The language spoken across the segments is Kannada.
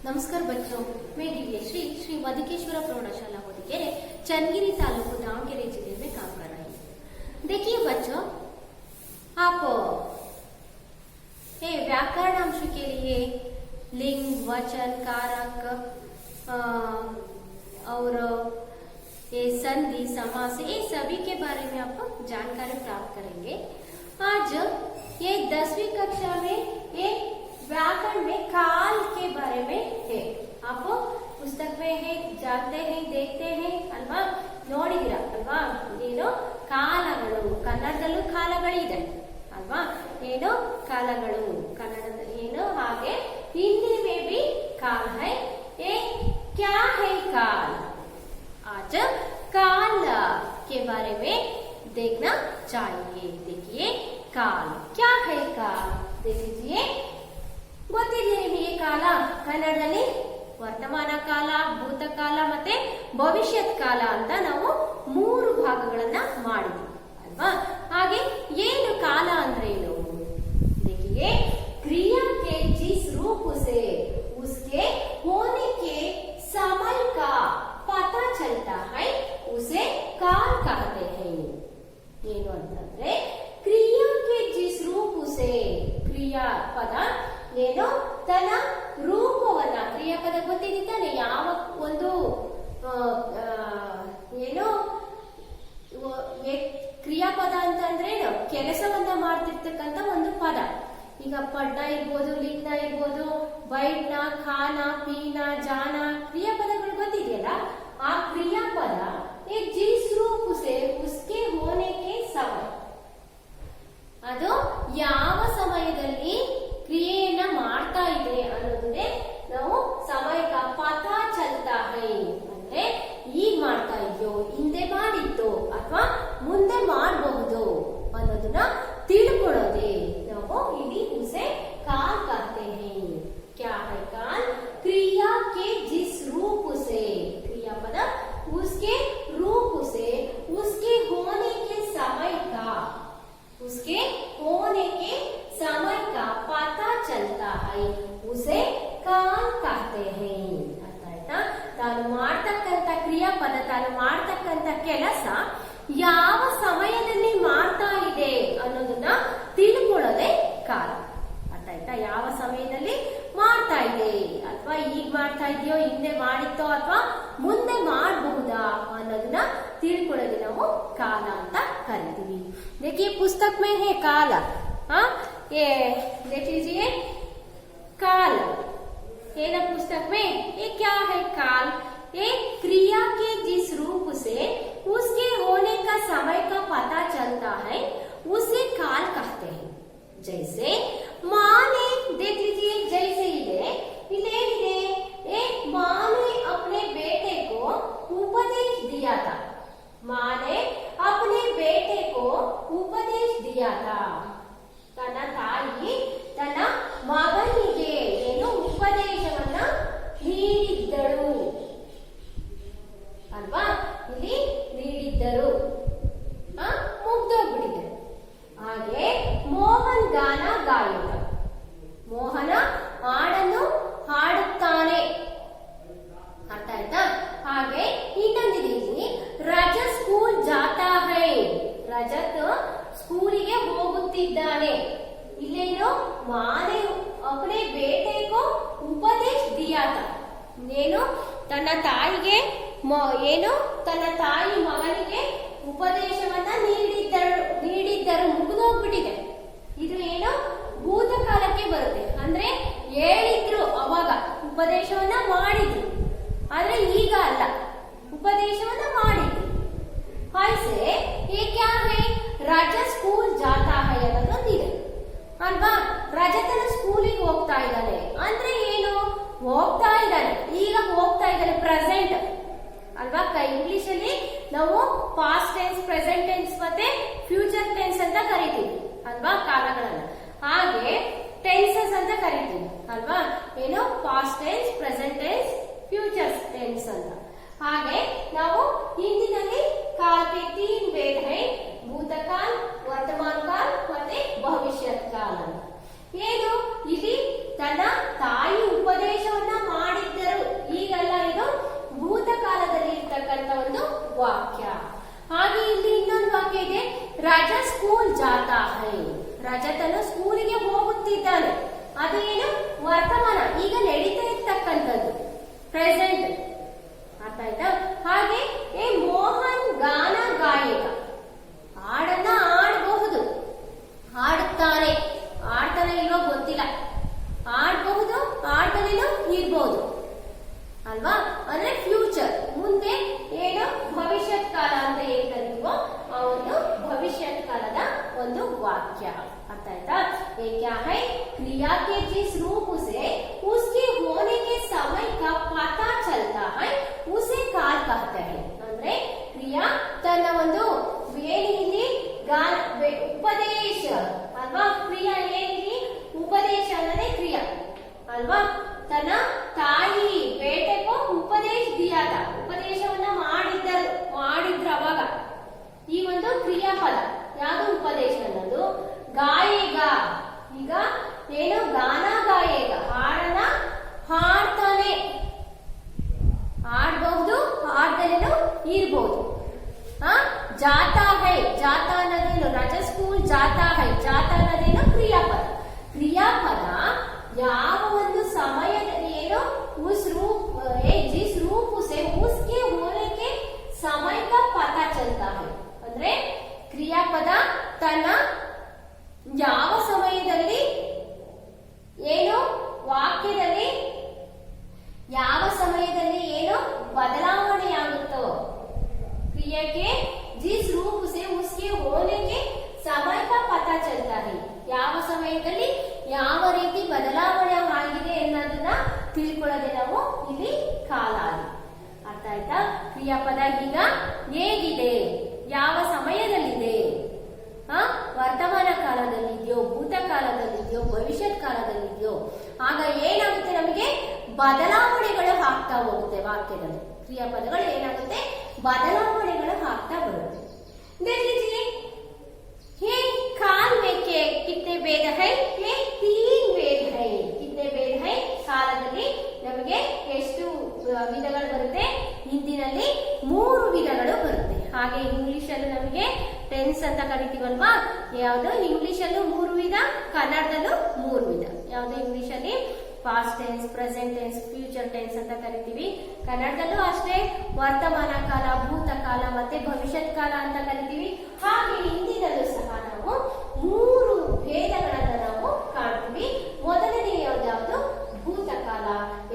नमस्कार बच्चों, मैं दिव्यश्री श्री मधुकेश्वर प्रौढ़शाला होदिकेरे चन्नगिरी तालुकु दावणगेरे जिले में काम कर रही हूँ। देखिए बच्चों, आप व्याकरणांश के लिए लिंग, वचन, कारक और ये संधि, समास, ये सभी के बारे में आप जानकारी प्राप्त करेंगे। आज ये 10वीं कक्षा में ये व्याकरण में काल के बारे में है। आप पुस्तक में है, जानते हैं, देखते हैं अल्वा, ನೋಡಿದಿರಾ ಅಲ್ವಾ? ಏನು ಕಾಲಗಳು, ಕನ್ನಡದಲ್ಲೂ ಕಾಲಗಳಿದೆ ಅಲ್ವಾ? ಏನು ಕಾಲಗಳು ಕನ್ನಡದಲ್ಲಿ ಏನು, ಹಾಗೆ हिंदी में भी काल है। ये क्या है काल? आज काल के बारे में देखना चाहिए। देखिए काल क्या है, काल देख लीजिए। ಗೊತ್ತಿದೆ ನಿಮಗೆ ಕಾಲ ಕನ್ನಡದಲ್ಲಿ ವರ್ತಮಾನ ಕಾಲ, ಭೂತಕಾಲ ಮತ್ತೆ ಭವಿಷ್ಯತ್ ಕಾಲ ಅಂತ ನಾವು 3 ಭಾಗಗಳನ್ನ ಮಾಡಿದ್ವಿ ಅಲ್ವಾ? ಹಾಗೆ ಏನು ಕಾಲ ಅಂದ್ರೆ ಏನು? देखिए क्रिया के जिस रूप से उसके होने के समय का पता चलता है उसे काल कहते हैं। ಏನು ಅಂತಂದ್ರೆ ಕ್ರಿಯಾ के जिस रूप से, ಕ್ರಿಯಾ ಪದ ಏನು ತನ್ನ ರೂಪವನ್ನ, ಕ್ರಿಯಾಪದ ಗೊತ್ತಿದೆ ತಾನೆ, ಯಾವ ಒಂದು ಏನು ಕ್ರಿಯಾಪದ ಅಂತಂದ್ರೆ ಕೆಲಸವನ್ನ ಮಾಡ್ತಿರ್ತಕ್ಕಂಥ ಒಂದು ಪದ. ಈಗ ಪಡ್ನ ಇರ್ಬೋದು, ಲಿಂಗ ಇರ್ಬೋದು, ಬೈಡ್ನ, ಖಾನ, ಪೀನ, ಜಾನ, ಕ್ರಿಯಾಪದಗಳು ಗೊತ್ತಿದೆಯಲ್ಲ. ಆ ಕ್ರಿಯಾಪದ जिस रूप से उसके होने के समय, ಅದು ಯಾವ ಸಮಯದಲ್ಲಿ ಕ್ರಿಯೆಯನ್ನ ಮಾಡ್ತಾ ಇದೆ ಅನ್ನೋದನ್ನೇ ನಾವು ಸಮಯಕ ಪತ ಚಲ್ತಾ ಹೈ ಅಂದ್ರೆ ಈಗ ಮಾಡ್ತಾ ಇದೆಯೋ, ಹಿಂದೆ ಮಾಡಿತ್ತು ಅಥವಾ ಮುಂದೆ ಮಾಡಬಹುದು ಅನ್ನೋದನ್ನ ತಿಳ್ಕೊಳ್ಳೋದೇ ನಾವು ಇಲ್ಲಿ उसे काल कहते हैं। क्या है काल? क्रिया के जिस रूप से, क्रियापद उसके रूप से उसके होने के समय का, उसके होने के समय का पता चलता है उसे काल कहते हैं। ಅರ್ಥ ಆಯ್ತಾ? ತಾನು ಮಾಡ್ತಕ್ಕಂಥ ಕ್ರಿಯಾಪದ, ತಾನು ಮಾಡ್ತಕ್ಕಂಥ ಕೆಲಸ ಯಾವ ಸಮಯದಲ್ಲಿ ಮಾಡ್ತಾ ಇದೆ ಅನ್ನೋದನ್ನ ತಿಳ್ಕೊಳ್ಳೋದೇ ಕಾಲ. ಅರ್ಥ ಆಯ್ತಾ? ಯಾವ ಸಮಯದಲ್ಲಿ ಮಾಡ್ತಾ ಇದೆ, ಅಥವಾ ಈಗ ಮಾಡ್ತಾ ಇದೆಯೋ, ಹಿಂದೆ ಮಾಡಿತ್ತೋ, ಅಥವಾ ಮುಂದೆ ಮಾಡಬಹುದಾ ಅನ್ನೋದನ್ನ ತಿಳ್ಕೊಳ್ಳೋದು ನಾವು ಕಾಲ ಅಂತ ಕರಿತೀವಿ। देखिए पुस्तक में है काल, हाँ ये देख लीजिए काल है ना पुस्तक में। ये क्या है काल? ये क्रिया के जिस रूप से उसके होने का समय का पता चलता है उसे काल कहते हैं। जैसे माँ ने, देख लीजिए जैसे इधे एक माँ ने अपने बेटे को उपदेश दिया था। माँ ने अपने बेटे को उपदेश दिया था। ತನ್ನ ತಾಯಿ ತನ್ನ ಮಗನಿಗೆ ಏನು ಉಪದೇಶವನ್ನ ನೀಡಿದ್ದಳು ಅಲ್ವಾ? ಇಲ್ಲಿ ನೀಡಿದ್ದರು, ಮುಗ್ದೋಗ್ಬಿಟ್ಟಿದೆ। ಹಾಗೆ ಮೋಹನ್ ಗಾನ ಗಾಯಕ, ಮೋಹನ ಹಾಡನ್ನು ಹಾಡುತ್ತಾನೆ। ಅರ್ಥ ಆಯ್ತಾ? ಹಾಗೆ ಇನ್ನೊಂದಿದೆ, ರಜತ್ ಸ್ಕೂಲ್ ಜಾತಾ ಹೈ, ರಜತ್ ಸ್ಕೂಲಿಗೆ ಹೋಗುತ್ತಿದ್ದಾನೆ। ಇಲ್ಲೇನು ಮಾನೆ ಅಪನೆ ಬೇಟೆಗೋ ಉಪದೇಶ ದಿಯಾ ತಾ, ಏನು ತನ್ನ ತಾಯಿಗೆ ಏನು ತನ್ನ ತಾಯಿ ಮಗನಿಗೆ ಉಪದೇಶವನ್ನ ನೀಡಿದ್ದರು ಮುಗಿದೋಗ್ಬಿಟ್ಟಿದೆ। ಇದು ಏನು ಭೂತಕಾಲಕ್ಕೆ ಬರುತ್ತೆ, ಅಂದ್ರೆ ಹೇಳಿದ್ರು, ಅವಾಗ ಉಪದೇಶವನ್ನ ಮಾಡಿದ್ರು, ಆದ್ರೆ ಈಗ ಅಲ್ಲ, ಉಪದೇಶವನ್ನ ಮಾಡಿದ್ರು। ऐसे ये क्या है? रजत स्कूल जाता है ಅನ್ನೋದಿದೆ ಅಲ್ವಾ? ರಜತನ ಸ್ಕೂಲಿಗೆ ಹೋಗ್ತಾ ಇದ್ದಾನೆ ಅಂದ್ರೆ ಏನು? ಹೋಗ್ತಾ ಇದ್ದಾನೆ, ಈಗ ಹೋಗ್ತಾ ಇದ್ದಾನೆ, ಪ್ರೆಸೆಂಟ್ ಅಲ್ವಾ? ಇಂಗ್ಲಿಷ್ ಅಲ್ಲಿ ನಾವು ಪಾಸ್ಟ್ ಟೆನ್ಸ್, ಪ್ರೆಸೆಂಟ್ ಟೆನ್ಸ್ ಮತ್ತೆ ಫ್ಯೂಚರ್ ಟೆನ್ಸ್ ಅಂತ ಕರಿತೀವಿ ಅಲ್ವಾ ಕಾಲಗಳನ್ನ. ಹಾಗೆ ಟೆನ್ಸಸ್ ಅಂತ ಕರಿತೀವಿ ಅಲ್ವಾ? ಏನು past tense, present tense, future tense ಅಂತ। ಹಾಗೆ ನಾವು ಹಿಂದಿನಲ್ಲಿ काल के 3 भेद है, भूतकाल, वर्तमान काल ಮತ್ತೆ ಭವಿಷ್ಯತ್ ಕಾಲ। ಏನು ಇಲ್ಲಿ ತನ್ನ ತಾಯಿ ಉಪದೇಶವನ್ನ ಮಾಡಿ ವಾಕ್ಯ. ಹಾಗೆ ಇಲ್ಲಿ ಇನ್ನೊಂದು ವಾಕ್ಯ ಇದೆ, ರಾಜ ಸ್ಕೂಲ್ ಜಾತಾ ಹೈ. ರಜತನು ಸ್ಕೂಲಿಗೆ ಹೋಗುತ್ತಿದ್ದಾನೆ. ಅದೇನು ವರ್ತಮಾನ, ಈಗ ನಡೀತಾ ಇರ್ತಕ್ಕಂಥದ್ದು, ಪ್ರೆಸೆಂಟ್. ಅರ್ಥ ಆಯ್ತಾ? ಹಾಗೆ ಮೋಹನ್ ಗಾನ ಗಾಯಕ, ಹಾಡನ್ನ ಆಡಬಹುದು, ಹಾಡುತ್ತಾನೆ, ಆಡ್ತಾನೆ ಇಲ್ವೋ ಗೊತ್ತಿಲ್ಲ, ಆಡಬಹುದು, ಆಡ್ತಾನೇನೋ ಇರ್ಬೋದು ಅಲ್ವಾ. ಅಂದ್ರೆ ಫ್ಯೂಚರ್, ಮುಂದೆ ಏನು ಭವಿಷ್ಯತ್ ಕಾಲ ಅಂತ ಏನ್ ಕರಿತೀವೋ ಆ ಒಂದು ಭವಿಷ್ಯತ್ ಕಾಲದ ಒಂದು ವಾಕ್ಯ. अर्थ आयता? ये क्या है? क्रिया के जिस रूप से उसके होने के समय का पता चलता है उसे काल कहते हैं. ಅಂದ್ರೆ ಕ್ರಿಯಾ ತನ್ನ ಒಂದು ಏನಿಲ್ಲಿ ಉಪದೇಶ ಅಲ್ವಾ, ಕ್ರಿಯಾ ಏನಿಲ್ಲಿ ಉಪದೇಶ ಅಂದ್ರೆ ಕ್ರಿಯಾ ಅಲ್ವಾ. ತನ್ನ ತಾಯಿ ಬೇಟೆಗೂ ಉಪದೇಶ ದಿಯಾದ, ಉಪದೇಶವನ್ನ ಮಾಡಿದ್ರು ಅವಾಗ. ಈ ಒಂದು ಕ್ರಿಯಾಪದ ಯಾವುದು ಉಪದೇಶ ಅನ್ನೋದು. ಗಾಯೇಗ, ಈಗ ಏನು ಗಾನ ಗಾಯೇಗ, ಹಾಡನ್ನ ಹಾಡ್ತಾನೆ, ಹಾಡಬಹುದು, ಹಾಡ್ದಲೇನು ಇರ್ಬೋದು. ಜಾತಾ ಹೈ, ಜಾತಾ ಅನ್ನೋದೇನು ರಾಜ ಸ್ಕೂಲ್ ಜಾತಾ ಹೈ, ಜಾತಾ ಅನ್ನೋದೇನು ಕ್ರಿಯಾಪದ. ಕ್ರಿಯಾಪದ ಯಾವ ಒಂದು ಸಮಯದಲ್ಲಿ ಏನು उस रूप जिस रूप से उसके होने के समय का पता चलता है. ಅಂದ್ರೆ ಕ್ರಿಯಾಪದ ತನ್ನ ಯಾವ ಸಮಯದಲ್ಲಿ ಏನು ವಾಕ್ಯದಲ್ಲಿ ಯಾವ ಸಮಯದಲ್ಲಿ ಏನು ಬದಲಾವಣೆಯಾಗುತ್ತೋ, ಕ್ರಿಯೆಗೆ जिस रूप से उसके होने के समय का पता चलता है, ಯಾವ ಸಮಯದಲ್ಲಿ ಯಾವ ರೀತಿ ಬದಲಾವಣೆ ಆಗಿದೆ ಅನ್ನೋದನ್ನ ತಿಳ್ಕೊಳ್ಳೋದೇ ನಾವು ಇಲ್ಲಿ ಕಾಲ. ಅರ್ಥ ಆಯ್ತಾ? ಕ್ರಿಯಾಪದ ಈಗ ಹೇಗಿದೆ, ಯಾವ ಸಮಯದಲ್ಲಿದೆ, ವರ್ತಮಾನ ಕಾಲದಲ್ಲಿದೆಯೋ, ಭೂತಕಾಲದಲ್ಲಿದೆಯೋ, ಭವಿಷ್ಯತ್ ಕಾಲದಲ್ಲಿದೆಯೋ, ಆಗ ಏನಾಗುತ್ತೆ, ನಮಗೆ ಬದಲಾವಣೆಗಳು ಆಗ್ತಾ ಹೋಗುತ್ತೆ. ವಾಕ್ಯದಲ್ಲಿ ಕ್ರಿಯಾಪದಗಳು ಏನಾಗುತ್ತೆ, ಬದಲಾವಣೆಗಳು ಆಗ್ತಾ ಬರುತ್ತೆ. ये काल में के कितने वेद है? ये 3 वेद है. कितने वेद है? ಕಾಲದಲ್ಲಿ ನಮಗೆ ಎಷ್ಟು ವಿಧಗಳು ಬರುತ್ತೆ? ಹಿಂದಿನಲ್ಲಿ 3 ವಿಧಗಳು ಬರುತ್ತೆ. ಹಾಗೆ ಇಂಗ್ಲಿಷ್ ಅಲ್ಲಿ ನಮಗೆ ಟೆನ್ಸ್ ಅಂತ ಕರಿತೀವಲ್ವಾ, ಯಾವುದು ಇಂಗ್ಲಿಷ್ ಅಲ್ಲೂ 3 ವಿಧ, ಕನ್ನಡದಲ್ಲೂ 3 ವಿಧ. ಯಾವುದು ಇಂಗ್ಲಿಷ್ ಅಲ್ಲಿ past tense, present tense, future tense ಅಂತ ಕರಿತೀವಿ. ಕನ್ನಡದಲ್ಲೂ ಅಷ್ಟೇ ವರ್ತಮಾನ ಕಾಲ, ಭೂತಕಾಲ ಮತ್ತೆ ಭವಿಷ್ಯತ್ ಕಾಲ ಅಂತ ಕರಿತೀವಿ. ಹಾಗೆ ಹಿಂದಿನಲ್ಲೂ ಸಹ ನಾವು 3 ಭೇದಗಳನ್ನ ನಾವು ಕಾಣ್ತೀವಿ. ಮೊದಲನೇ ಯಾವುದು ಭೂತಕಾಲ,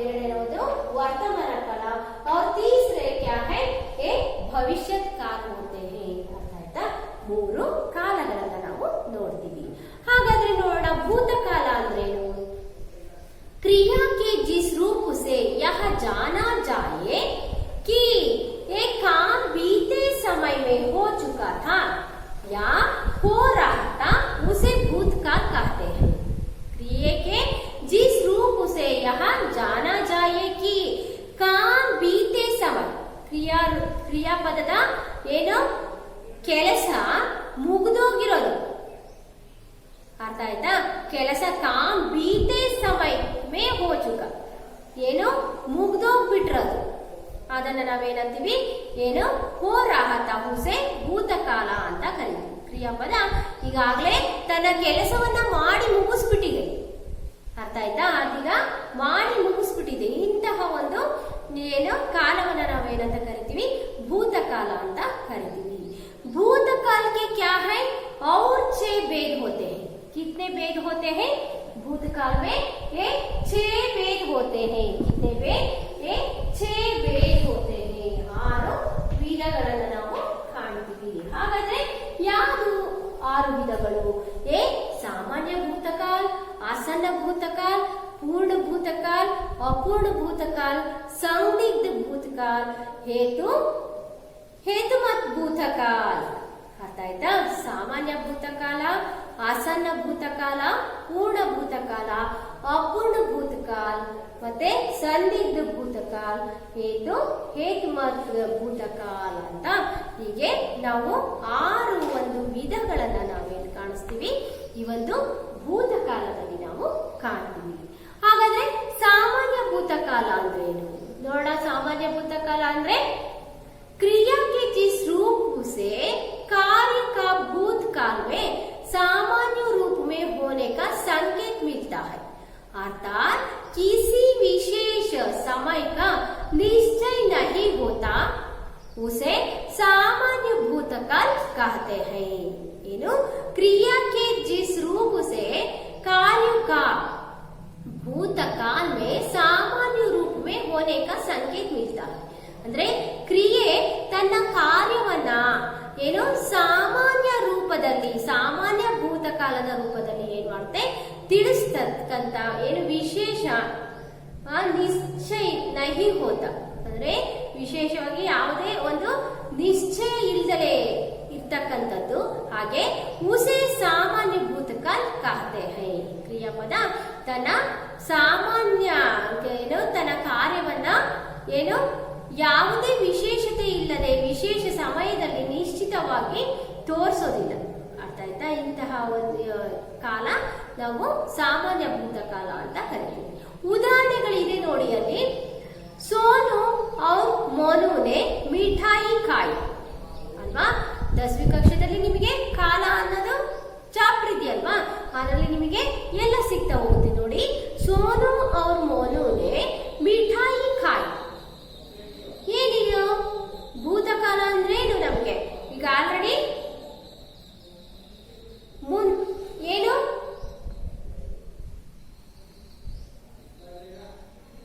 ಎರಡನೇದು ವರ್ತಮಾನ ಕಾಲ, और तीसरे क्या है? ये ಭವಿಷ್ಯತ್ ಕಾಲ होते हैं. ಅರ್ಥ ಆಯ್ತಾ? 3 ಕಾಲಗಳನ್ನ ನಾವು ನೋಡ್ತೀವಿ. ಹಾಗಾದ್ರೆ ನೋಡೋಣ, ಭೂತಕಾಲ ಅಂದ್ರೇನು? क्रिया के जिस रूप से यह जाना जाए कि एक काम बीते समय में हो चुका था या हो रहा था उसे भूतकाल कहते हैं. क्रिया के जिस रूप से यह जाना जाए कि काम बीते समय, ಕ್ರಿಯಾಪದದ ಏನು ಕೆಲಸ ಮುಗಿದೋಗಿರೋದು. ಅರ್ಥ ಆಯ್ತಾ? ಕೆಲಸ ಕಾಮ್ ಬೀತೆ ಸಮಯ ಮೇ ಹೋ ಚುಕ, ಏನು ಮುಗ್ದೋಗ್ಬಿಟ್ರದು, ಅದನ್ನ ನಾವೇನಂತೀವಿ, ಏನು ಹೋ ರಾಹತ ಹುಸೆ ಭೂತಕಾಲ ಅಂತ ಕರಿತೀವಿ. ಕ್ರಿಯಾಪದ ಈಗಾಗಲೇ ತನ್ನ ಕೆಲಸವನ್ನ ಮಾಡಿ ಮುಗಿಸ್ಬಿಟ್ಟಿದೆ. ಅರ್ಥ ಆಯ್ತಾ? ಅದೀಗ ಮಾಡಿ ಮುಗಿಸ್ಬಿಟ್ಟಿದೆ. ಇಂತಹ ಒಂದು ಏನು ಕಾಲವನ್ನ ನಾವೇನಂತ ಕರಿತೀವಿ, ಭೂತಕಾಲ ಅಂತ ಕರಿತೀವಿ. भूतकाल के क्या है? और 6 भेद होते हैं. कितने भेद होते हैं? भूतकाल में ये 6 भेद होते हैं. कितने भेद? ये 6 भेद होते हैं. 6 ವಿಧಗಳನ್ನ ನಾವು ಕಾಣ್ತೀವಿ. ಹಾಗಾದ್ರೆ ಯಾವುದು 6 ವಿಧಗಳು? ಏ ಸಾಮಾನ್ಯ ಭೂತಕಾಲ, ಆಸನ್ನ ಭೂತಕಾಲ, पूर्ण भूतकाल, अपूर्ण भूतकाल, संदिग्ध भूतकाल, हेतुमत भूतकाल. ಅರ್ಥ ಆಯ್ತಾ? ಸಾಮಾನ್ಯ ಭೂತಕಾಲ, ಆಸನ್ನ ಭೂತಕಾಲ, ಪೂರ್ಣ ಭೂತಕಾಲ, ಅಪೂರ್ಣ ಭೂತಕಾಲ ಮತ್ತೆ ಸಂದಿಗ್ಧ ಭೂತಕಾಲ, ಹೇತುಮತ್ ಭೂತಕಾಲ ಅಂತ ಹೀಗೆ ನಾವು 6 ಒಂದು ವಿಧಗಳನ್ನ ನಾವೇನು ಕಾಣಿಸ್ತೀವಿ, ಈ ಒಂದು ಭೂತಕಾಲದಲ್ಲಿ ನಾವು ಕಾಣ್ತೀವಿ. ಹಾಗಾದ್ರೆ ಸಾಮಾನ್ಯ ಭೂತಕಾಲ ಅಂದ್ರೆ ಏನು ನೋಡ. ಸಾಮಾನ್ಯ ಭೂತಕಾಲ ಅಂದ್ರೆ ಕ್ರಿಯಾ के अर्थात किसी विशेष समय का निश्चय नहीं होता, उसे सामान्य भूतकाल कहते हैं। क्रिया के जिस रूप से कार्य का भूतकाल में सामान्ಯ ರೂಪ में होने का संकेत मिलता है। ಅಂದ್ರೆ ಕ್ರಿಯೆ ತನ್ನ ಕಾರ್ಯವನ್ನ ಸಾಮಾನ್ಯ ರೂಪದಲ್ಲಿ, ಸಾಮಾನ್ಯ ಭೂತಕಾಲದ ರೂಪದಲ್ಲಿ ಏನ್ ಮಾಡುತ್ತೆ ತಿಳಿಸ್ತಕ್ಕಂತ ವಿಶೇಷ ನಿಶ್ಚಯ ನಹಿ ಹೋತ, ಅಂದ್ರೆ ವಿಶೇಷವಾಗಿ ಯಾವುದೇ ಒಂದು ನಿಶ್ಚಯ ಇಲ್ಲದೆ ಇರ್ತಕ್ಕಂಥದ್ದು, ಹಾಗೆ ಉಸೆ ಸಾಮಾನ್ಯ ಭೂತಕಾಲ कहते हैं। ಕ್ರಿಯಾಪದ ತನ್ನ ಸಾಮಾನ್ಯ ತನ್ನ ಕಾರ್ಯವನ್ನ ಯಾವುದೇ ವಿಶೇಷತೆ ಇಲ್ಲದೆ ವಿಶೇಷ ಸಮಯದಲ್ಲಿ ನಿಶ್ಚಿತವಾಗಿ ತೋರಿಸೋದಿಲ್ಲ। ಅರ್ಥ ಆಯ್ತಾ? ಇಂತಹ ಒಂದು ಕಾಲ ನಾವು ಸಾಮಾನ್ಯ ಭೂತಕಾಲ ಅಂತ ಕರಿತೀವಿ। ಉದಾಹರಣೆಗಳಿದೆ ನೋಡಿ ಅಲ್ಲಿ, ಸೋನು और मोनू ने मिठाई खाई ಅಲ್ವಾ? 10वीं ಕಕ್ಷೆಯಲ್ಲಿ ನಿಮಗೆ ಕಾಲ ಅನ್ನೋದು ಚಾಪ್ಟರ್ ಇದೆಯಲ್ವಾ, ಅದರಲ್ಲಿ ನಿಮಗೆ ಎಲ್ಲ ಸಿಗ್ತಾ ಹೋಗುತ್ತೆ ನೋಡಿ। ಸೋನು और मोनू ने मिठाई खाई, ಏನಿದು ಭೂತಕಾಲ ಅಂದ್ರೆ ಏನು ನಮಗೆ ಈಗ ಆಲ್ರೆಡಿ ಏನು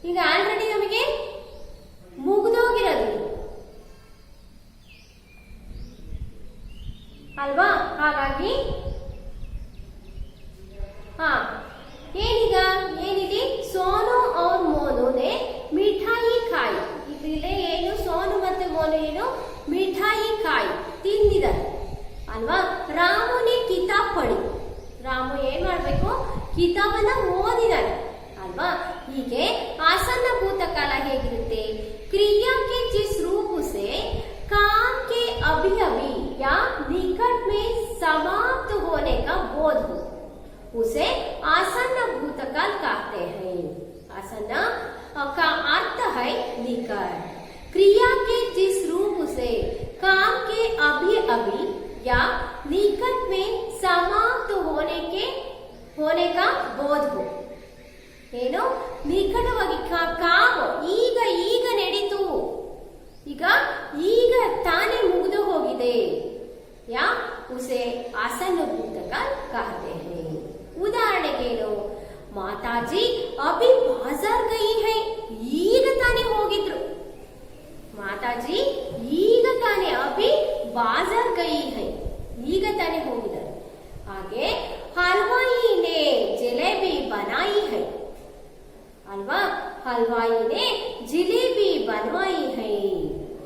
ಈಗ ಆಲ್ರೆಡಿ ನಮಗೆ ಮುಗಿದೋಗಿರೋದು ಅಲ್ವಾ? ಹಾಗಾಗಿ ಏನಿದೆ ಸೋನು और मोनू ने मिठाई खाई, ಇದಿದೆ ಏನು ಸೋನು ಮತ್ತೆ ಮೋನು ಮಿಠಾಯಿ ಖಾಯಿ ತಿಂದಿದ್ದಾರೆ ಅಲ್ವಾ? ರಾಮುನೇ ಕಿತಾಬ್ ಪಡಿ, ರಾಮು ಏನ್ ಮಾಡ್ಬೇಕು ಕಿತಾಬನ್ನ ಓದಿದಾನೆ ಅಲ್ವಾ? ಹೀಗೆ ಆಸನ್ನ ಭೂತಕಾಲ ಹೇಗಿರುತ್ತೆ? क्रिया के जिस रूप से काम के अभी अभी या निकट में समाप्त होने का बोध हो, उसे आसन्न भूतकाल कहते हैं। आसन्न का अर्थ है निकट। क्रिया के जिस रूप से काम के अभी अभी या निकट में समाप्त होने का बोध हो, ಏನು ನಿಕಟವಾಗಿ ಕಾಮ ಈಗ ನಡೀತು, ಈಗ ತಾನೇ ಮುಗಿದು ಹೋಗಿದೆ, ಯಾ ಉಸೆ ಆಸನ್ನ ಭೂತಕಾಲ कहते हैं। ಉದಾಹರಣೆಗೇನು, ಮಾತಾಜಿ ಅಭಿ ಬಾಜಾರ್ ಗಯಿ ಹೈ, ಈಗ ತಾನೇ ಹೋಗಿದ್ರು, ಮಾತಾಜಿ ಈಗ ತಾನೇ ಅಭಿ ಬಾಜಾರ್ ಗಯಿ ಹೈ, ಈಗ ತಾನೇ ಹೋಗಿದ್ದಾರೆ। ಹಾಗೆ ಹಲ್ವಾಯಿನೇ ಜಲೇಬಿ ಬನಾಯಿ ಹೈ ಅಲ್ವಾ? ಹಲ್ವಾಯಿನೇ ಜಿಲೇಬಿ ಬನ್ವಾಯಿ ಹೈ,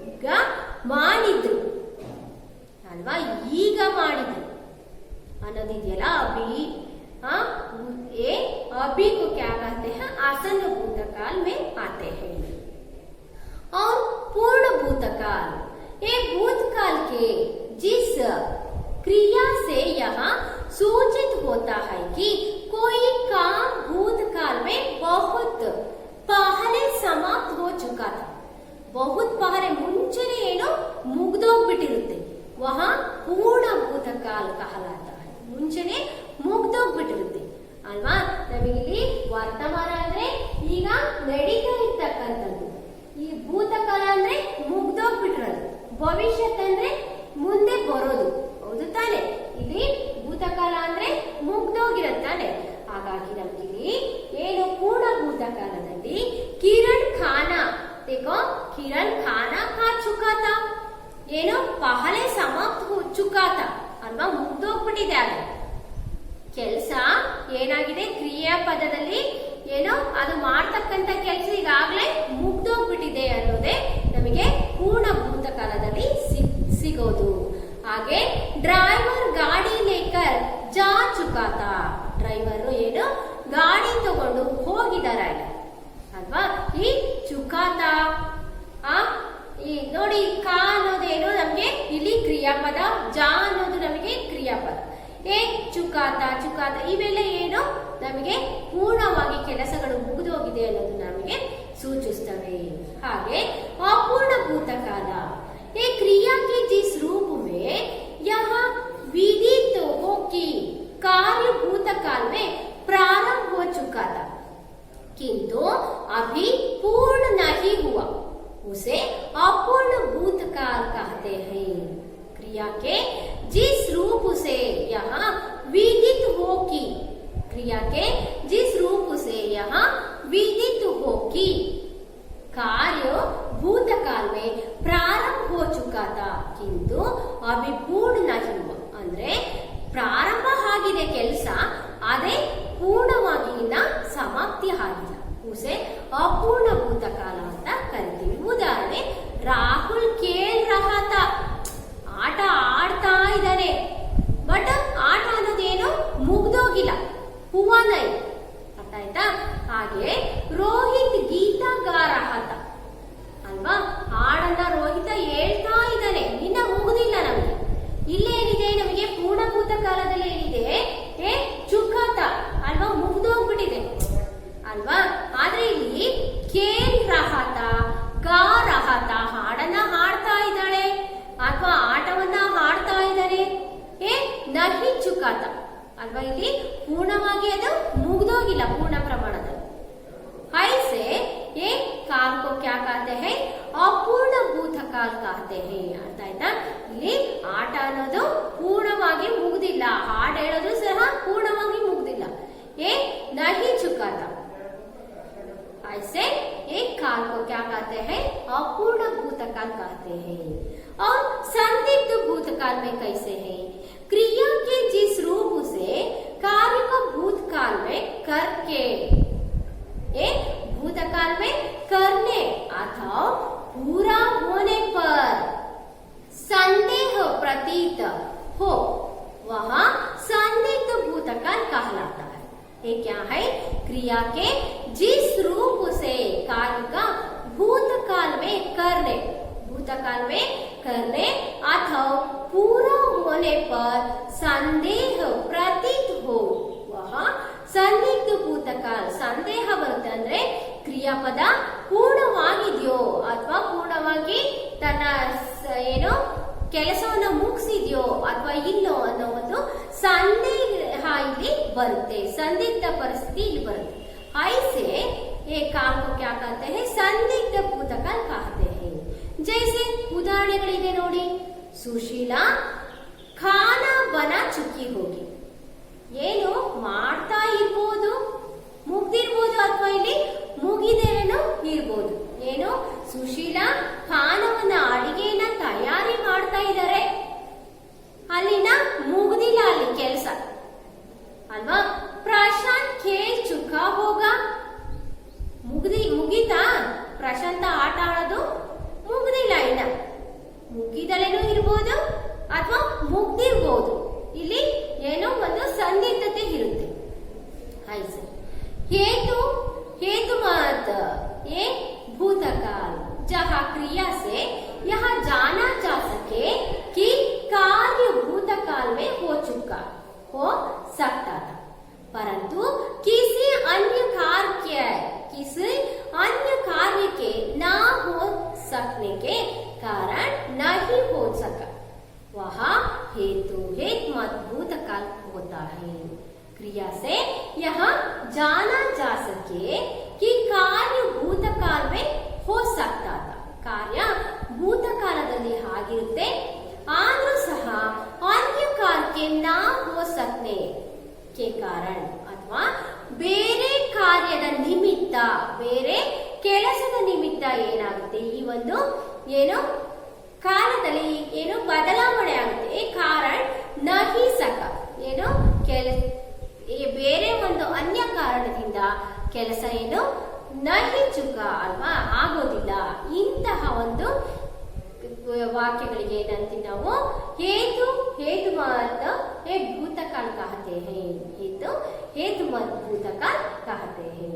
ಈಗ ಮಾಡಿದ್ರು ಅಲ್ವಾ? ಈಗ ಮಾಡಿದ್ರು ಅನ್ನೋದಿದೆಯಲ್ಲ, अभी को क्या कहते हैं? आसन्न भूतकाल में आते हैं। और पूर्ण भूतकाल, ये भूतकाल के जिस क्रिया से यहाँ सूचित होता है कि कोई काम भूतकाल में बहुत पहले समाप्त हो चुका था, बहुत पहले ಮುಂಚೆನೇ ಏನೋ ಮುಗ್ದೋಗ್ಬಿಟ್ಟಿರುತ್ತೆ, वहाँ पूर्ण भूतकाल कहलाता है। ಮುಂಚೆನೇ ಮುಗ್ದೋಗ್ಬಿಟ್ಟಿರುತ್ತೆ ಅಲ್ವಾ? ನಮಗಿಲ್ಲಿ ವರ್ತಮಾನ ಅಂದ್ರೆ ಈಗ ನಡೀತಾ ಇರ್ತಕ್ಕಂಥದ್ದು, ಈ ಭೂತಕಾಲ ಅಂದ್ರೆ ಮುಗ್ದೋಗ್ಬಿಟ್ಟಿರೋದು, ಭವಿಷ್ಯತ್ ಅಂದ್ರೆ ಮುಂದೆ ಬರೋದು, ಹೌದು ತಾನೆ? ಇಲ್ಲಿ ಭೂತಕಾಲ ಅಂದ್ರೆ ಮುಗ್ದೋಗಿರುತ್ತಾನೆ। ಹಾಗಾಗಿ ನಮಗಿಲ್ಲಿ ಏನು ಪೂರ್ಣ ಭೂತಕಾಲದಲ್ಲಿ ಕಿರಣ್ ಖಾನಾ, देखो किरण खाना खा चुका था, ಏನೋ ಪಹಲೆ ಸಮಾಪ್ತ ಹೋ ಚುಕಾ था ಅಲ್ವಾ? ಮುಗ್ದೋಗ್ಬಿಟ್ಟಿದೆ, ಅದು ಕೆಲಸ ಏನಾಗಿದೆ ಕ್ರಿಯಾಪದದಲ್ಲಿ ಏನೋ ಅದು ಮಾಡ್ತಕ್ಕಂಥ ಕೆಲಸ ಈಗಾಗಲೇ ಮುಗ್ದೋಗ್ಬಿಟ್ಟಿದೆ ಅನ್ನೋದೇ ನಮಗೆ ಪೂರ್ಣ ಭೂತಕಾಲದಲ್ಲಿ ಸಿಗೋದು। ಹಾಗೆ ಡ್ರೈವರ್ ಗಾಡಿ ಲೇಕರ್ ಜಾ ಚುಕಾ था, ಡ್ರೈವರ್ ಏನು ಗಾಡಿ ತಗೊಂಡು ಹೋಗಿದ್ದಾರೆ ಅಲ್ವಾ? ಈ ಚುಕಾತ ಈ ನೋಡಿ, ಕಾ ಅನ್ನೋದೇನು ನಮ್ಗೆ ಇಲ್ಲಿ ಕ್ರಿಯಾಪದ, ಜಾ ಅನ್ನೋದು ನಮಗೆ ಕ್ರಿಯಾಪದ, ಚುಕಾತ ಇವೆಲ್ಲ ಏನು ನಮಗೆ ಪೂರ್ಣವಾಗಿ ಕೆಲಸಗಳು ಮುಗಿದು ಹೋಗಿದೆ ಅನ್ನೋದು ನಮಗೆ सूचिस्तवे। हागे अपूर्ण भूतकाल ये क्रिया के जिस रूप में यहाँ विदित हो कि कार्य भूतकाल में प्रारंभ हो चुका था, किंतु अभी पूर्ण नहीं हुआ, उसे अपूर्ण भूतकाल कहते हैं। क्रिया के जिस रूप से यहाँ विदित हो कि, क्रिया के जिस रूप से यहाँ विदित हो कि कार्य भूतकाल में प्रारंभ हो चुका था, किंतु अभी पूर्ण नहीं हुआ। ಅಂದ್ರೆ ಪ್ರಾರಂಭ ಆಗಿದೆ ಕೆಲಸ, ಅದೇ ಪೂರ್ಣವಾಗಿ ಇನ್ನ ಸಮಾಪ್ತಿ ಆಗಿಲ್ಲ, ಉಸೆ ಅಪೂರ್ಣ ಭೂತಕಾಲ ಅಂತ ಕರಿತೀವಿ। ಉದಾಹರಣೆ, ರಾಹುಲ್ ಖೇಲ್ ರಹಾ ತಾ, ಆಟ ಆಡ್ತಾ ಇದ್ದಾನೆ, ಬಟ್ ಆಟ ಅನ್ನೋದೇನು ಮುಗ್ದೋಗಿಲ್ಲ, ಹುವಾ ನೈ, ಅರ್ಥ ಆಯ್ತಾ? ಹಾಗೆ ರೋಹಿತ್ ಗೀತ गा रहा था ಅಲ್ವಾ, ಹಾಡನ್ನ ರೋಹಿತ ಹೇಳ್ತಾ ಇದ್ದಾನೆ, ಇನ್ನ ಮುಗುದಿಲ್ಲ ನಮಗೆ। ಇಲ್ಲೇನಿದೆ ನಮಗೆ ಪೂರ್ಣ ಭೂತಕಾಲದಲ್ಲಿ ಏನಿದೆ, ಚುಕಾತ ಅಲ್ವಾ, ಮುಗ್ದೋಗ್ಬಿಟ್ಟಿದೆ ಅಲ್ವಾ। ಆದ್ರೆ ಇಲ್ಲಿ ಖೇಲ್ ರಹಾತ ಗಾ ರಹಾತ, ಹಾಡನ್ನ ಹಾಡ್ತಾ ಇದ್ದಾಳೆ ಅಥವಾ ಆಟವನ್ನ ಹಾಡ್ತಾ ಇದ್ದಾರೆ, ನಹಿ ಚುಕಾತ ಅಲ್ವಾ, ಇಲ್ಲಿ ಪೂರ್ಣವಾಗಿ ಅದು ಮುಗ್ದೋಗಿಲ್ಲ ಪೂರ್ಣ ಪ್ರಮಾಣದಲ್ಲಿ। ऐसे ये काल को क्या कहते हैं, अपूर्ण भूतकाल कहते हैं। ಅರ್ಥ ಆಯ್ತಾ? ಇಲ್ಲಿ ಆಟ ಅನ್ನೋದು ಪೂರ್ಣವಾಗಿ ಮುಗ್ದಿಲ್ಲ, ಹಾಡು ಹೇಳೋದು ಸಹ ಪೂರ್ಣವಾಗಿ ಮುಗ್ದಿಲ್ಲ, नहीं चुका था। ऐसे एक काल को क्या कहते हैं, अपूर्ण भूतकाल कहते हैं। और संदिग्ध भूतकाल में कैसे है, क्रिया के जिस रूप से कार्य को भूतकाल में करके, भूतकाल में करने अथवा पूरा होने पर संदेह प्रतीत हो, वहाँ संदिग्ध भूतकाल कहलाता है। ये क्या है, क्रिया के जिस रूप से कार्य का भूतकाल में करने, भूतकाल में करने अथवा पूरा होने पर संदेह प्रतीत हो, वहाँ ಸಂದಿಗ್ಧ ಭೂತಕಾಲ। ಸಂದೇಹ ಬರುತ್ತೆ ಅಂದ್ರೆ ಕ್ರಿಯಾಪದ ಪೂರ್ಣವಾಗಿದೆಯೋ ಅಥವಾ ಪೂರ್ಣವಾಗಿ ತನ್ನ ಏನು ಕೆಲಸವನ್ನ ಮುಗಿಸಿದ್ಯೋ ಅಥವಾ ಇಲ್ಲೋ ಅನ್ನೋ ಒಂದು ಸಂದೇಹ ಇಲ್ಲಿ ಬರುತ್ತೆ, ಸಂದಿಗ್ಧ ಪರಿಸ್ಥಿತಿ ಇಲ್ಲಿ ಬರುತ್ತೆ। ऐसे ये काल को क्या कहते हैं, संदिग्ध भूतकाल कहते हैं। जैसे ಉದಾಹರಣೆಗಳಿದೆ ನೋಡಿ, ಸುಶೀಲಾ ಖಾನಾ ಬನಾ ಚುಕ್ಕಿ ಹೋಗಿ, ಏನು ಮಾಡ್ತಾ ಇರ್ಬೋದು, ಮುಗ್ದಿರ್ಬೋದು ಅಥವಾ ಇಲ್ಲಿ ಮುಗಿದೇನೋ ಇರ್ಬೋದು। ಏನು, ಸುಶೀಲಾ ಖಾನವನ್ನ ಅಡಿಗೆನ ತಯಾರಿ ಮಾಡ್ತಾ ಇದ್ದಾರೆ, ಅಲ್ಲಿನ ಮುಗ್ದಿಲ್ಲ ಅಲ್ಲಿ ಕೆಲಸ ಅಲ್ವಾ। ಪ್ರಶಾಂತ್ ಖೇಲ್ ಚುಕಾ ಹೋಗ, ಮುಗಿತಾ ಪ್ರಶಾಂತ ಆಟ ಆಡೋದು ಮುಗ್ದಿಲ್ಲ, ಇನ್ನ ಮುಗಿದಲೇನೂ ಇರ್ಬೋದು ಅಥವಾ ಮುಗ್ದಿರ್ಬೋದು, ಇಲ್ಲಿ ಏನೋ ಒಂದು ಸಂದಿಗ್ಧತೆ ಇರುತ್ತೆ। ऐसे हेतु हेतुमत, ये भूतकाल जहाँ क्रिया से यहाँ जाना जा सके कि कार्य भूतकाल में हो चुका हो सकता था, परंतु किसी अन्य कार्य के ना हो सकने के कारण नहीं हो सका, वहाँ हेतु हेतुमत भूतकाल होता है। क्रिया से यहाँ जाना जा सके कि कार्य भूतकाल में हो सकता था, कार्य ಭೂತಕಾಲದಲ್ಲಿ ಆಗಿರುತ್ತೆ, ಆದ್ರೂ ಸಹ अन्य कार्य के ना हो सकने के कारण ಅಥವಾ ಬೇರೆ ಕಾರ್ಯದ ನಿಮಿತ್ತ, ಬೇರೆ ಕೆಲಸದ ನಿಮಿತ್ತ ಏನಾಗುತ್ತೆ, ಈ ಒಂದು ಏನು ಕಾಲದಲ್ಲಿ ಏನು ಬದಲಾವಣೆ ಆಗುತ್ತೆ, ಕಾರಣ ನಹಿ ಸಕ, ಏನು ಬೇರೆ ಒಂದು ಅನ್ಯ ಕಾರಣದಿಂದ ಕೆಲಸ ಏನು ನಹಿ ಚುಕ ಅಲ್ವಾ, ಆಗೋದಿಲ್ಲ। ಇಂತಹ ಒಂದು ವಾಕ್ಯಗಳಿಗೆ ಏನಂತೀವಿ ನಾವು, हेतुमत भूतकाल कहते हैं, हेतुमत भूतकाल कहते हैं।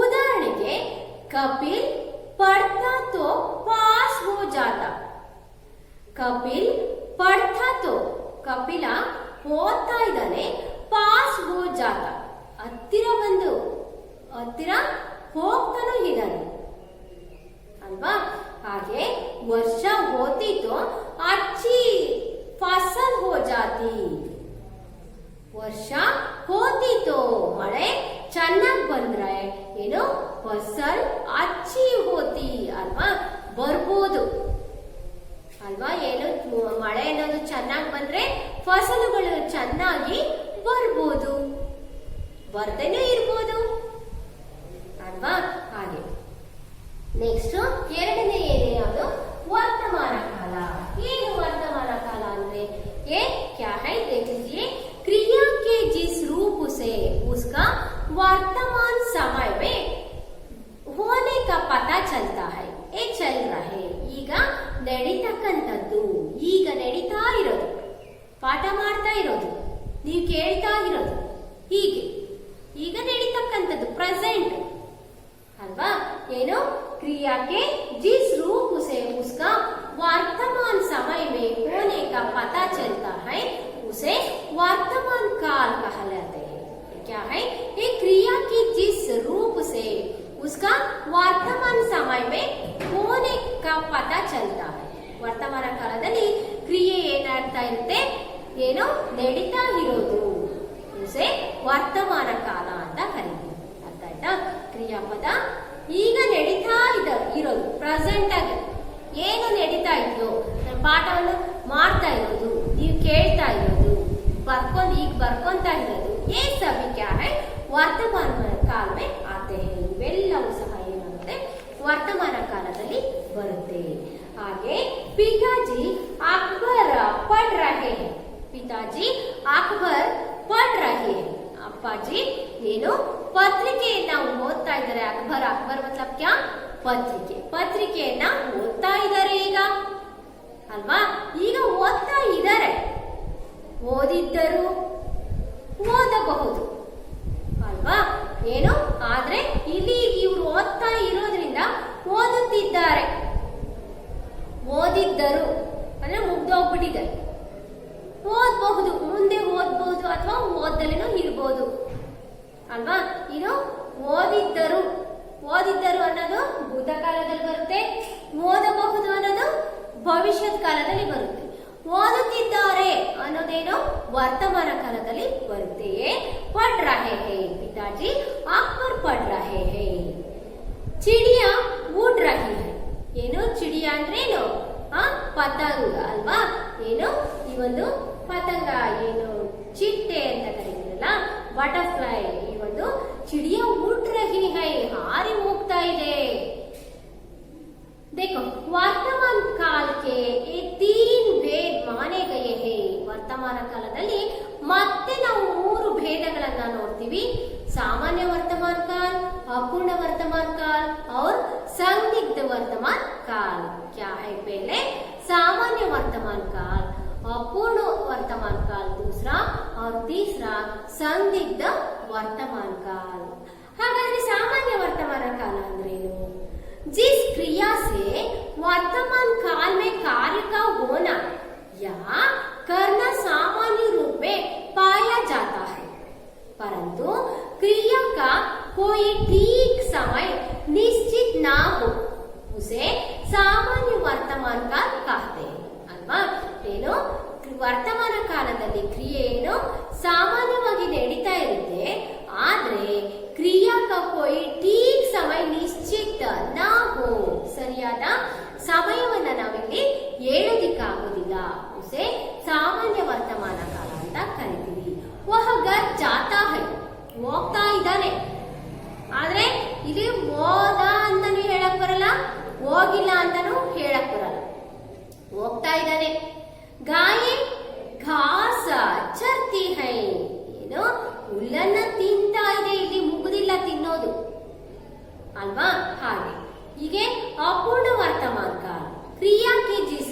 ಉದಾಹರಣೆಗೆ, ಕಪಿಲ್ पढ़ता तो पास हो जाता, ಕಪಿಲ್ पढ़ता तो, ಕಪಿಲ ಓದ್ತಾ ಇದ್ದಾನೆ, ಪಾಸ್ ಹೋ ಜಾತ, ಹತ್ತಿರ ಹೋಗ್ತಾನೂ ಇದ್ದಾನೆ ಅಲ್ವಾ। ಹಾಗೆ ವರ್ಷ ಹೋತಿತ್ತು अच्छी फसल हो जाती, ವರ್ಷ ಹೋತಿತ್ತು ಮಳೆ ಚೆನ್ನಾಗಿ ಬಂದ್ರೆ ಏನು का पता चलता है ये चल रहे ಈಗ ನಡೀತಕ್ಕಂಥದ್ದು ಈಗ ನಡೀತಾ ಇರೋದು ಪಾಠ ಮಾಡ್ತಾ ಇರೋದು ನೀವು ಕೇಳ್ತಾ ಇರೋದು ಹೀಗೆ ಈಗ ನಡೀತಕ್ಕಂಥದ್ದು ಪ್ರೆಸೆಂಟ್ अल्वा येनो क्रिया के जिस रूप से उसका वर्तमान समय में होने का पता चलता है उसे वर्तमान काल कहलाते हैं। क्या है ये क्रिया की जिस रूप से उसका वर्तमान समय में होने का पता चलता है वर्तमान कालದಲ್ಲಿ ಕ್ರಿಯೆ ಏನಾಗ್ತಾ ಇರುತ್ತೆ ಏನೋ ನಡೀತಾ ಇರೋದು उसे वर्तमान काल ಅಂತ ಕರೀತೀವಿ ಅರ್ಥ ಆಯ್ತಾ ಕ್ರಿಯಾಪದ ಈಗ ನಡೀತಾ ಇರೋದು ಪ್ರೆಸೆಂಟ್ ಆಗಿ ಏನು ನಡೀತಾ ಇದೆಯೋ ಪಾಠವನ್ನು ಮಾಡ್ತಾ ಇರೋದು ನೀವು ಕೇಳ್ತಾ ಇರೋದು ಈಗ ಬರ್ಕೊಂತಾ ಇರೋದು ये सभी क्या है वर्तमान काल में आते हैं ಇವೆಲ್ಲವೂ ಸಹ ಏನಾಗುತ್ತೆ ವರ್ತಮಾನ ಕಾಲದಲ್ಲಿ ಬರುತ್ತೆ ಹಾಗೆ पिताजी अखबार पढ़ रहे हैं पिताजी अखबार पढ़ रहे हैं ಅಪ್ಪಾಜಿ ಏನು ಪತ್ರಿಕೆಯನ್ನ ಓದ್ತಾ ಇದ್ದಾರೆ ಅಕ್ಬರ್ ಮತ್ಲಬ್ ಕ್ಯಾ ಪತ್ರಿಕೆಯನ್ನ ಓದ್ತಾ ಇದ್ದಾರೆ ಈಗ ಅಲ್ವಾ ಈಗ ಓದ್ತಾ ಇದ್ದಾರೆ ಓದಿದ್ದರು ಓದಬಹುದು ಅಲ್ವಾ ಏನು ಆದ್ರೆ ಇಲ್ಲಿ ಇವರು ಓದ್ತಾ ಇರೋದ್ರಿಂದ ಓದುತ್ತಿದ್ದಾರೆ ಓದಿದ್ದರು ಅಂದ್ರೆ ಮುಗ್ದೋಗ್ಬಿಟ್ಟಿದ್ದಾರೆ ಓದಬಹುದು ಮುಂದೆ ಓದಬಹುದು ಅಥವಾ ಓದಲೇನೋ ಇರಬಹುದು ಅಲ್ವಾ ಇದು ಓದಿದ್ದರು ಅನ್ನೋದು ಭೂತಕಾಲದಲ್ಲಿ ಬರುತ್ತೆ ಓದಬಹುದು ಅನ್ನೋದು ಭವಿಷ್ಯತ್ ಕಾಲದಲ್ಲಿ ಬರುತ್ತೆ ಓದುತ್ತಿದ್ದಾರೆ ಅನ್ನೋದೇನೋ ವರ್ತಮಾನ ಕಾಲದಲ್ಲಿ ಬರುತ್ತೆ ಪढ़ रहे हैं पिताजी अखबार पढ़ रहे हैं चिड़िया उड़ रही है ಏನು ಚಿಡಿಯಾ ಅಂದ್ರೆ ಏನು ಪತಂಗ ಅಲ್ವಾ ಏನು ಈ ಒಂದು ಪತಂಗ ಏನು ಚಿಟ್ಟೆ ಅಂತ ಕರೀತೀರಲ್ಲ ಬಟರ್ಫ್ಲೈ ಈ ಒಂದು ಚಿಡಿಯ ಉಡ್ ರಹಿ ಹೈ ಹಾರಿ ಹೋಗ್ತಾ ಇದೆ देखो वर्तमान काल के ये तीन भेद माने गए हैं ವರ್ತಮಾನ ಕಾಲದಲ್ಲಿ ಮತ್ತೆ ನಾವು ಮೂರು ಭೇದಗಳನ್ನ ನೋಡ್ತೀವಿ सामान्य वर्तमान काल अपूर्ण वर्तमान काल और संदिग्ध वर्तमान काल क्या है पहले सामान्य वर्तमान काल अपूर्ण वर्तमान काल दूसरा और तीसरा संदिग्ध वर्तमान काल हागाದ್ರೆ सामान्य वर्तमान काल अंद्रेनु जिस क्रिया से वर्तमान काल में कार्य का होना या करना सामान्य रूप में पाया जाता है परंतु क्रिया का कोई ठीक समय निश्चित ना हो उसे सामान्य वर्तमान काल कहते हैं अल्वा ಏನು ವರ್ತಮಾನ ಕಾಲದಲ್ಲಿ ಕ್ರಿಯೆ ಏನು ಸಾಮಾನ್ಯವಾಗಿ ನಡೀತಾ ಇರುತ್ತೆ ಆದ್ರೆ ಕ್ರಿಯಾ का कोई ठीक समय निश्चित ना हो ಸರಿಯಾದ ಸಮಯವನ್ನ ನಾವಿಲ್ಲಿ ಹೇಳೋದಿಕ್ಕಾಗೋದಿಲ್ಲ उसे सामान्य वर्तमान काल ಅಂತ ಕರೀತೀವಿ वह घर जाता है ಹೋಗ್ತಾ ಇದ್ದಾನೆ ಆದ್ರೆ ಇಲ್ಲಿ ಹೋದ ಅಂತಾನು ಹೇಳಕ್ ಬರಲ್ಲ ಹೋಗಿಲ್ಲ ಅಂತಾನು ಹೇಳಕ್ ಬರಲ್ಲ ಹೋಗ್ತಾ ಇದ್ದಾನೆ ಗಾಯೆ ಘಾಸ ಚರ್ತಿ ಹೈ ಏನು ಹುಲ್ಲನ್ನ ತಿಂತಾ ಇದೆ ಇಲ್ಲಿ ಮುಗುದಿಲ್ಲ ತಿನ್ನೋದು ಅಲ್ವಾ ಹಾಗೆ ಹೀಗೆ अपूर्ण वर्तमान काल क्रिया के जिस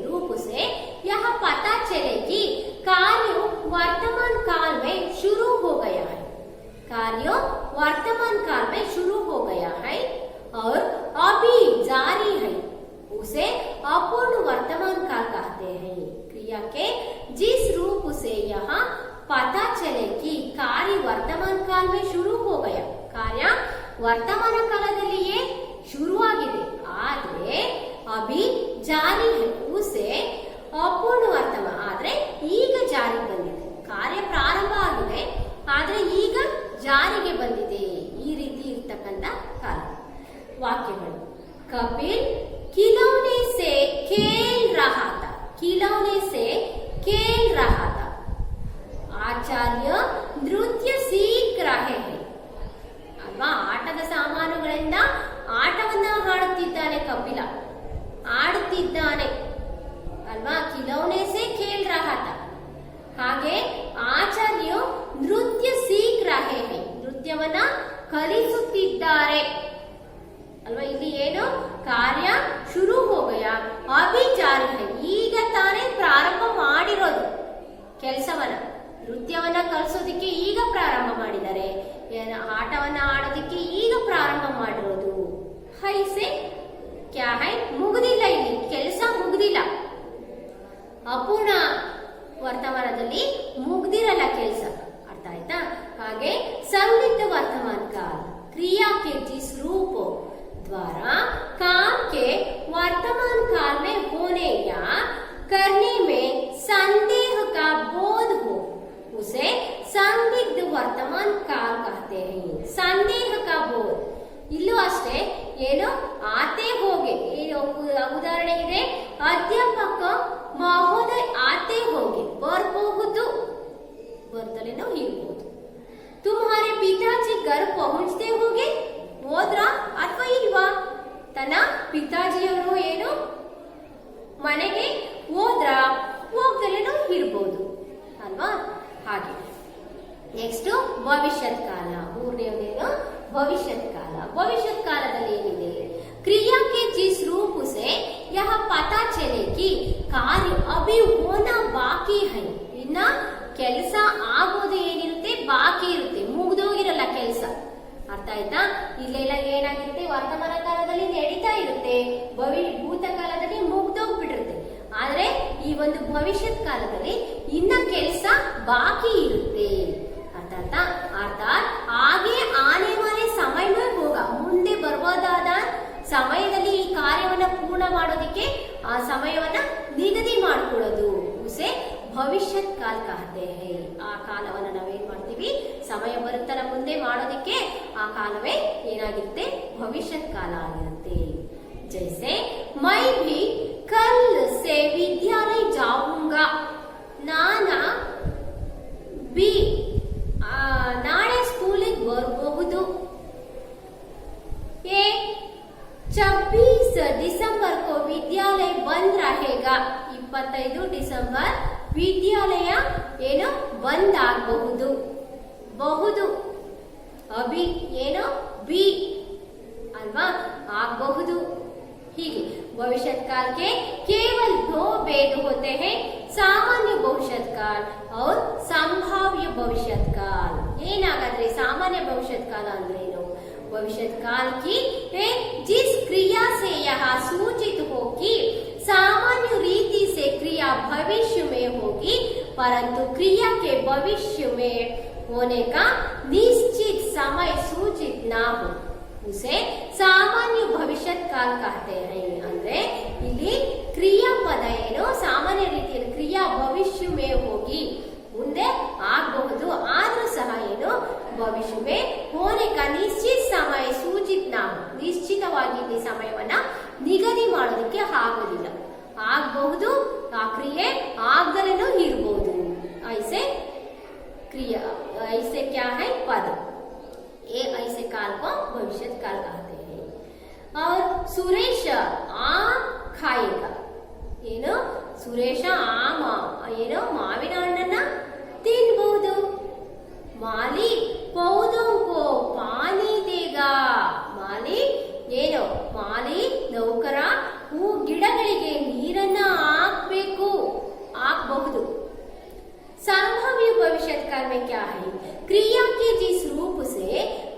रूप से यह पता चले कि कार्य वर्तमान काल में शुरू हो गया है कार्य वर्तमान काल में शुरू हो गया है और अभी जारी है उसे अपूर्ण वर्तमान काल कहते हैं क्रिया के जिस रूप से यह पता चले कि कार्य वर्तमान काल में शुरू हो गया कार्य वर्तमान कालदಲ್ಲಿಯೇ ಶುರುವಾಗಿದೆ ಆದರೆ ಅಭಿ ಜಾರಿ है उसे ಅಪೂರ್ಣ ವರ್ತಮಾನ ಆದ್ರೆ ಈಗ ಜಾರಿಗೆ ಬಂದಿದೆ ಕಾರ್ಯ ಪ್ರಾರಂಭ ಆಗಿದೆ ಆದ್ರೆ ಈಗ ಜಾರಿಗೆ ಬಂದಿದೆ ಈ ರೀತಿ ಇರತಕ್ಕಂತ ಕಾಲ ವಾಕ್ಯಗಳು कपिल खिलौने से खेल रहा था खिलौने से खेल रहा था आचार्य नृत्य सीख रहे हैं ಅಲ್ವಾ ಆಟದ ಸಾಮಾನುಗಳಿಂದ ಆಟವನ್ನ ಆಡುತ್ತಿದ್ದಾನೆ ಕಪಿಲ ಆಡುತ್ತಿದ್ದಾನೆ ಅಲ್ವಾ खिलौने से खेल रहा था ಹಾಗೆ ಆಚಾರ್ಯ ನೃತ್ಯ सीख रहे हैं ನೃತ್ಯವನ್ನ ಕಲಿಸುತ್ತಿದ್ದಾರೆ ಅಲ್ವಾ. ಇಲ್ಲಿ ಏನು ಕಾರ್ಯ ಶುರು ಹೋಗಯ ಅಭಿ ಜಾರಿ ಹೈ, ಈಗ ತಾನೇ ಪ್ರಾರಂಭ ಮಾಡಿರೋದು ಕೆಲಸವನ್ನ, ನೃತ್ಯವನ್ನ ಕಲಿಸೋದಿಕ್ಕೆ ಈಗ ಪ್ರಾರಂಭ ಮಾಡಿದ್ದಾರೆ, ಆಟವನ್ನ ಆಡೋದಿಕ್ಕೆ ಈಗ ಪ್ರಾರಂಭ ಮಾಡಿರೋದು. ಹೈ ಸೆ ಕ್ಯಾ ಹೈ, ಮುಗುದಿಲ್ಲ, ಇಲ್ಲಿ ಕೆಲಸ ಮುಗುದಿಲ್ಲ. ಅಪೂರ್ಣ ವರ್ತಮಾನದಲ್ಲಿ ಮುಗ್ದಿರಲ್ಲ ಕೆಲಸ, ಅರ್ಥ ಆಯ್ತಾ. ಹಾಗೆ संदिग्ध वर्तमान काल क्रिया के जिस रूप द्वारा काम के वर्तमान काल में होने या करने में संदेह का बोध हो उसे संदिग्ध वर्तमान काल कहते हैं. संदेह का बोध, ಇಲ್ಲೂ ಅಷ್ಟೇ ಏನು ಆತೆ ಹೋಗೆ, ಉದಾಹರಣೆ ಇದೆ ಅಧ್ಯಾಪಕ ಮಹೋದಯ ಆತೆ ಹೋಗೆ ಬರಬಹುದು, ಬರ್ತಲೇನೋ ಇರಬಹುದು. तुम्हारे पिताजी घर पहुंचते होगे, ಹೋದ್ರಾ ಅಥವಾ ಇಲ್ವಾ. ತನ್ನ ಪಿತಾಜಿಯವರು ಏನು ಮನೆಗೆ ಹೋದ್ರಾ ಹೋಗ್ದಲೇನೋ ಇರ್ಬೋದು ಅಲ್ವಾ. ಹಾಗೆ ನೆಕ್ಸ್ಟ್ ಭವಿಷ್ಯತ್ ಕಾಲ, ಮೂರನೇದೇನು ಭವಿಷ್ಯತ್ ಕಾಲ. ಭವಿಷ್ಯತ್ ಕಾಲದಲ್ಲಿ ಏನಿದೆ, क्रिया के जिस रूप से यह पता चले कि कार्य अभी होना बाकी है, ಇನ್ನ ಕೆಲಸ ಆಗೋದು ಏನಿರುತ್ತೆ ಬಾಕಿ ಇರುತ್ತೆ, ಮುಗ್ದೋಗಿರಲ್ಲ ಕೆಲಸ, ಅರ್ಥ ಆಯ್ತಾ. ಇಲ್ಲೆಲ್ಲ ಏನಾಗಿರುತ್ತೆ, ವರ್ತಮಾನ ಕಾಲದಲ್ಲಿ ನಡೀತಾ ಇರುತ್ತೆ, ಭೂತ ಕಾಲದಲ್ಲಿ ಮುಗ್ದೋಗ್ಬಿಟ್ಟಿರುತ್ತೆ. ಆದ್ರೆ ಈ ಒಂದು ಭವಿಷ್ಯತ್ ಕಾಲದಲ್ಲಿ ಇನ್ನ ಕೆಲಸ ಬಾಕಿ ಇರುತ್ತೆ, ಅರ್ಥಾತ್ ಹಾಗೆ ಆನೆ ವಾಲೆ ಸಮಯ ಹೋಗ, ಮುಂದೆ ಬರಬಹುದಾದ ಸಮಯದಲ್ಲಿ ಈ ಕಾರ್ಯವನ್ನ ಪೂರ್ಣ ಮಾಡೋದಿಕ್ಕೆ ಆ ಸಮಯವನ್ನ ನಿಗದಿ ಮಾಡಿಕೊಳ್ಳೋದು, ಉಸೆ ಭವಿಷ್ಯತ್ ಕಾಲ ಕಹತೆ ಹೈ. ಆ ಕಾಲವನ್ನ ನಾವೇನ್ ಮಾಡ್ತೀವಿ, ಸಮಯ ಬರುತ್ತಲ್ಲ ಮುಂದೆ ಮಾಡೋದಿಕ್ಕೆ, ಆ ಕಾಲವೇ ಏನಾಗಿರುತ್ತೆ, ಭವಿಷ್ಯತ್ ಕಾಲ ಆಗಿರುತ್ತೆ. ಜೈಸೆ ಮೈ ಭಿ ಕಲ್ ಸೆ ವಿದ್ಯಾಲಯ ಜಾऊंगा, ನಾಳೆ ಸ್ಕೂಲಿಗೆ ಬರಬಹುದು. 26 दिसंबर को विद्यालय बंद रहेगा, 25 ಡಿಸೆಂಬರ್ ವಿದ್ಯಾಲಯ ಏನು ಬಂದ್ ಆಗಬಹುದು. ಬಹುದು ಅಭಿ ಏನು ಬಿ ಅಲ್ವಾ, ಆಗಬಹುದು. ಹೀಗೆ भविष्यत काल के केवल दो भेद होते हैं, सामान्य भविष्यत काल और संभाव्य भविष्यत काल. ಏನಾಗಾದ್ರೆ ಸಾಮಾನ್ಯ ಭವಿಷ್ಯತ್ ಕಾಲ ಅಂದ್ರೆ ಏನು, भविष्यत काल की जिस क्रिया से यह सूचित हो कि सामान्य रीति से क्रिया भविष्य में होगी परंतु क्रिया के भविष्य में होने का निश्चित समय सूचित ना हो, उसे सामान्य भविष्यत काल कहते हैं. ಅಂದ್ರೆ ಇಲ್ಲಿ ಕ್ರಿಯಾ ಪದ ಏನು, ಸಾಮಾನ್ಯ ರೀತಿಯಲ್ಲಿ ಕ್ರಿಯಾ ಭವಿಷ್ಯ ಮೇ ಹೋಗಿ, ಮುಂದೆ ಆಗಬಹುದು, ಆದ್ರೂ ಸಹ ಏನು ಭವಿಷ್ಯ ಮೇ ಹೋನೆ ಕಾ ನಿಶ್ಚಿತ ಸಮಯ ಸೂಚಿತ ನಾವು, ನಿಶ್ಚಿತವಾಗಿ ಈ ಸಮಯವನ್ನ ನಿಗದಿ ಮಾಡೋದಕ್ಕೆ ಆಗೋದಿಲ್ಲ, ಆಗಬಹುದು, ಆ ಕ್ರಿಯೆ ಆಗದಲೇನೂ ಇರಬಹುದು. ಐಸೆ क्रिया, ऐसे क्या है पद, ये ऐसे काल को भविष्यत काल कहते हैं. और सुरेश आम खाएगा, ಏನು ಸುರೇಶ ಆಮ ಏನು ಮಾವಿನ ಹಣ್ಣನ್ನ ತಿನ್ನಬಹುದು. ಮಾಲಿ ಪೌಧೋं को पानी देगा, ಮಾಲಿ ಏನು ಮಾಲಿ ನೌಕರ ಹೂ ಗಿಡಗಳಿಗೆ ನೀರನ್ನ ಹಾಕಬೇಕು, ಹಾಕಬಹುದು. संभाव्य भविष्यत काल में क्या है, क्रिया के जिस रूप से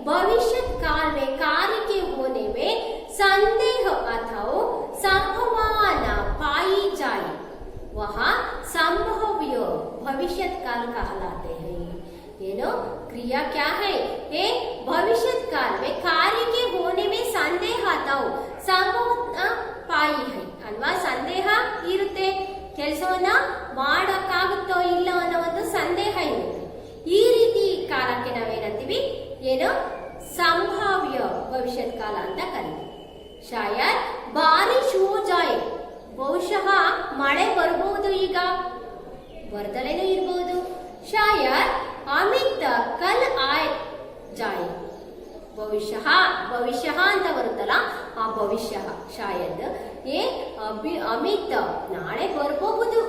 भविष्यत काल में कार्य के होने में संदेह अथवा संभावना पाई जाए वह संभाव्य भविष्यत काल कहलाते हैं. ಏನು क्रिया क्या है, ये भविष्यत काल में कार्य के होने में संदेह अथवा संभावना पाई है ಅಲ್ವಾ. ಸಂದೇಹ ಇರುತ್ತೆ, ಕೆಲಸವನ್ನ ಮಾಡಕ್ಕಾಗುತ್ತೋ ಇಲ್ಲ ಅನ್ನೋ ಒಂದು ಸಂದೇಹ ಇರುತ್ತೆ. ಈ ರೀತಿ ಕಾಲಕ್ಕೆ ನಾವೇನಂತೀವಿ, ಏನು ಸಂಭಾವ್ಯ ಭವಿಷ್ಯತ್ ಕಾಲ ಅಂತ ಕರೀತೀವಿ. ಶಾಯದ್ ಬಾರಿಶ್ ಹೋ ಜಾಯೆ, ಬಹುಶಃ ಮಳೆ ಬರಬಹುದು, ಈಗ ಬರದಲೇನೂ ಇರಬಹುದು. ಶಾಯದ್ ಅಮಿತ್ ಕಲ್ ಆಯ್ ಜಾಯೆ, ಭವಿಷ್ಯ ಅಂತ ಬರುತ್ತಲ್ಲ ಆ ಭವಿಷ್ಯ, ಶಾಯದ್ ಅಮಿತ್ ನಾಳೆ ಬರಬಹುದು,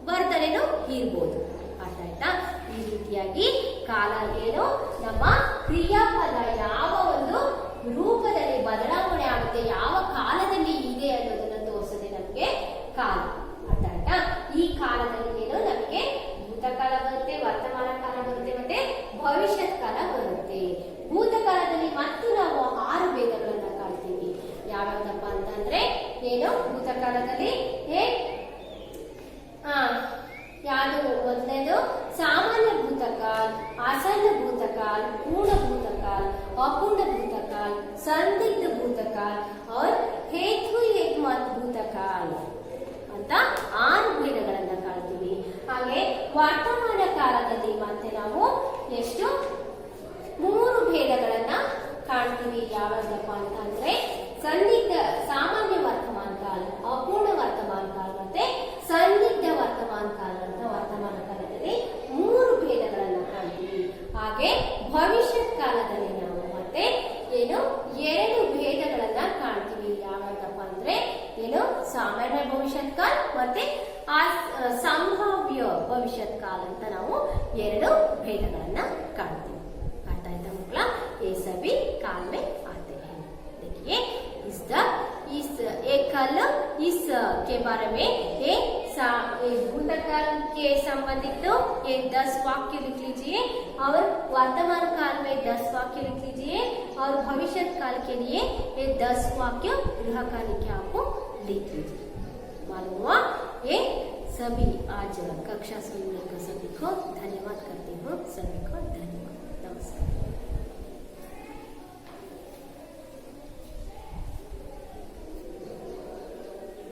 ಬರ್ತಲೇನೋ ಇರ್ಬೋದು, ಅರ್ಥ ಆಯ್ತಾ. ಈ ರೀತಿಯಾಗಿ ಕಾಲ ಏನು ನಮ್ಮ ಕ್ರಿಯಾಪದ ಯಾವ ಒಂದು ರೂಪದಲ್ಲಿ ಬದಲಾವಣೆ ಕಾಲ और हेतु हेतुमत ಭೂತಕಾಲ ಅಂತ 6 ಭೇದಗಳನ್ನ ಕಾಣ್ತೀವಿ. ಹಾಗೆ ವರ್ತಮಾನ ಕಾಲದಲ್ಲಿ ಮತ್ತೆ ನಾವು ಎಷ್ಟು 3 ಭೇದಗಳನ್ನ ಕಾಣ್ತೀವಿ. ಯಾವ್ದಪ್ಪ ಅಂತ ಅಂದ್ರೆ ಸನ್ನಿಗ್ಧ ಸಾಮಾನ್ಯ ವರ್ತಮಾನ ಕಾಲ, ಅಪೂರ್ಣ ವರ್ತಮಾನ ಕಾಲ ಮತ್ತೆ ಸನ್ನಿಗ್ಧ ವರ್ತಮಾನ ಕಾಲ ಅಂತ ವರ್ತಮಾನ ಕಾಲದಲ್ಲಿ 3 ಭೇದಗಳನ್ನ ಕಾಣ್ತೀವಿ. ಹಾಗೆ ಭವಿಷ್ಯತ್ ಕಾಲದಲ್ಲಿ ನಾವು ಮತ್ತೆ ಏನು 2 ಭೇದಗಳನ್ನ ಕಾಣ್ತೀವಿ. ಯಾವ್ದಪ್ಪ ಅಂದ್ರೆ ಏನು ಸಾಮಾನ್ಯ ಭವಿಷ್ಯತ್ ಕಾಲ ಮತ್ತೆ ಸಂಭಾವ್ಯ ಭವಿಷ್ಯತ್ ಕಾಲ ಅಂತ ನಾವು 2 ಭೇದಗಳನ್ನ ಕಾಣ್ತೀವಿ. अर्थ आयता मಕ್ಕಳ? ये सभी काल में आते हैं. देखिए इस एक कल इस के बारे में ये भूतकाल के संबंधित ये 10 वाक्य लिख लीजिए और वर्तमान काल में 10 वाक्य लिख लीजिए और भविष्य काल के लिए ये 10 वाक्य गृहकालिक आपको लिख लीजिए. मालूम हुआ? ये सभी आज कक्षा सुनने का सभी को धन्यवाद करते हैं.